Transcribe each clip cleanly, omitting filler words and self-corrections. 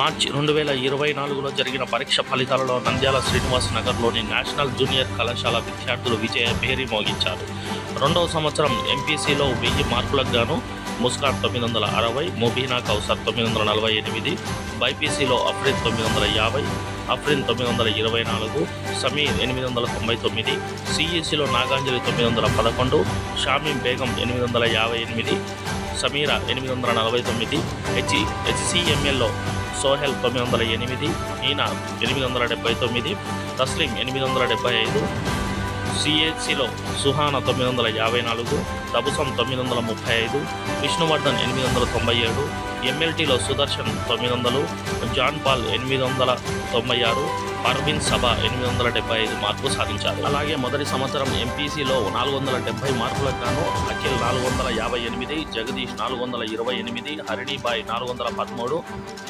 మార్చి 2024లో జరిగిన పరీక్ష ఫలితాలలో నంద్యాల శ్రీనివాస్ నగర్లోని నేషనల్ జూనియర్ కళాశాల విద్యార్థులు విజయ భేరి మోగించారు. రెండవ సంవత్సరం ఎంపీసీలో 1000 మార్కులకు గాను ముస్కాన్ 960, ముబీనా కౌసర్ 948, బైపీసీలో అఫ్రిన్ 950, అఫ్రిన్ 924, సమీర్ 899, సిఈసీలో నాగాంజలి 911, షామీం బేగం 858, సమీరా 849, హెచ్సిఎంఎల్లో సోహెల్ 908, ఈనా 879, తస్లీం 875, సిఏసీలో సుహానా 954, తబుసం 935, విష్ణువర్ధన్ 897, ఎంఎల్టీలో సుదర్శన్ 900, జాన్ పాల్ 896, పర్వీన్ సభ 875 మార్కులు సాధించారు. అలాగే మొదటి సంవత్సరం ఎంపీసీలో 470 మార్కులకు గాను అఖిల్ 458, జగదీష్ 428, హరిణీబాయ్ 413,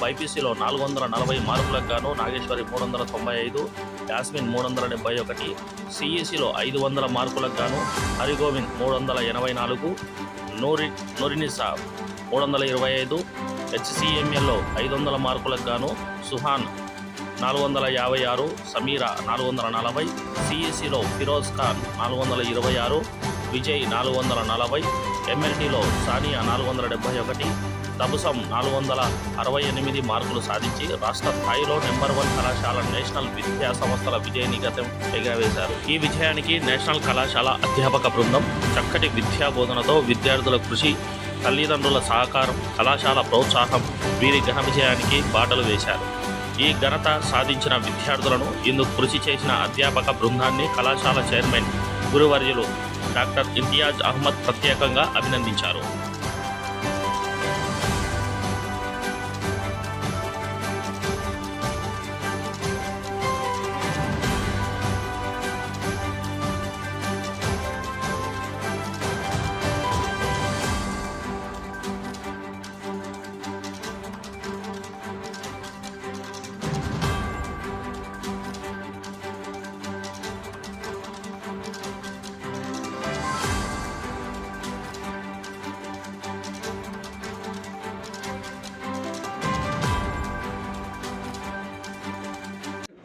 బైపీసీలో 440 మార్కులకు గాను నాగేశ్వరి 395, యాస్మిన్ 371, సిఈసీలో 500 మార్కులకు గాను హరిగోవింద్ 384, నూరినిసా 325, హెచ్సిఎంఎల్లో 500 మార్కులకు గాను సుహాన్ 456, సమీరా 440, సిఈసీలో ఫిరోజ్ ఖాన్ 426, విజయ్ 440, ఎంఎల్టీలో సానియా 471, తబుసం 468 మార్కులు సాధించి రాష్ట్ర స్థాయిలో నెంబర్ 1 కళాశాల నేషనల్ విద్యా సంస్థల విజయనిగతం ఎగరవేశారు. ఈ విజయానికి నేషనల్ కళాశాల అధ్యాపక బృందం చక్కటి విద్యా బోధనతో విద్యార్థుల కృషి, తల్లిదండ్రుల సహకారం, కళాశాల ప్రోత్సాహం వీరి ఘన విజయానికి బాటలు వేశారు. ఈ ఘనత సాధించిన విద్యార్థులను, ఇందుకు కృషి చేసిన అధ్యాపక బృందాన్ని కళాశాల చైర్మన్ గురువర్యులు డాక్టర్ ఇంతియాజ్ అహ్మద్ ప్రత్యేకంగా అభినందించారు.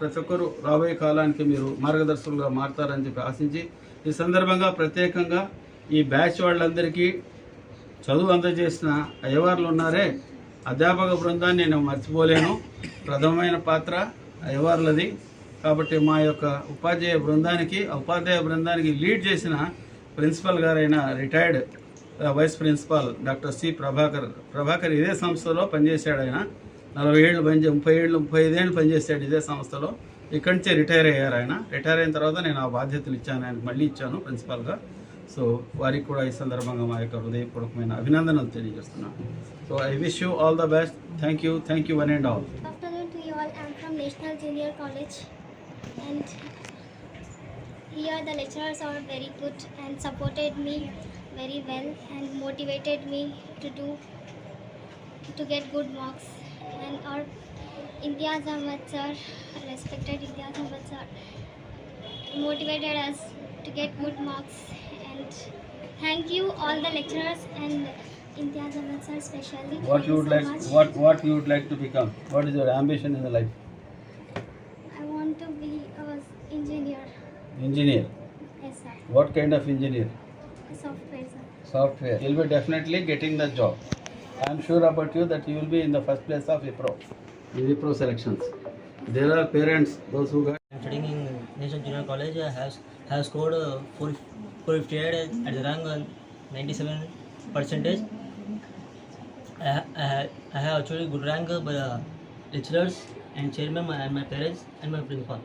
ప్రతి ఒక్కరు రాబోయే కాలానికి మీరు మార్గదర్శకులుగా మారతారని చెప్పి ఆశించి ఈ సందర్భంగా ప్రత్యేకంగా ఈ బ్యాచ్ వాళ్ళందరికీ చదువు అందజేసిన అయ్యవార్లు ఉన్నారే, అధ్యాపక బృందాన్ని నేను మర్చిపోలేను. ప్రథమమైన పాత్ర అయ్యవార్లది. కాబట్టి మా యొక్క ఉపాధ్యాయ బృందానికి లీడ్ చేసిన ప్రిన్సిపల్ గారైన retired vice principal doctor C Prabhakar ఇదే సంస్థలో పనిచేశాడు. ఆయన 40 ఏళ్ళు 35 ఏళ్ళు పనిచేశాడు ఇదే సంస్థలో. ఇక్కడి నుంచే రిటైర్ అయ్యారు. ఆయన రిటైర్ అయిన తర్వాత నేను ఆ బాధ్యతలు ఇచ్చాను, ఆయనకు మళ్ళీ ఇచ్చాను ప్రిన్సిపాల్గా. సో వారికి కూడా ఈ సందర్భంగా మా యొక్క హృదయపూర్వకమైన అభినందనలు తెలియజేస్తున్నాను. So I wish you all the best. Thank you one and all. Afternoon to you all. I am from National Junior College, and here the lecturers are very good and supported me very well and motivated me to get good marks. And our Imtiaz Ahmad sir, respected Imtiaz Ahmad sir, motivated us to get good marks. And thank you all the lecturers and Imtiaz Ahmad sir especially. What you would like to become? What is your ambition in the life? I want to be an engineer. Engineer. Yes sir. What kind of engineer? Software sir. Software. You'll be definitely getting the job. I am sure about you that you will be in the first place of Wipro selections. There are parents, those who got. I am studying in National Junior College. I have scored 458 at the rank 97%. I have achieved good rank by the lecturers and chairman and my parents and my principal.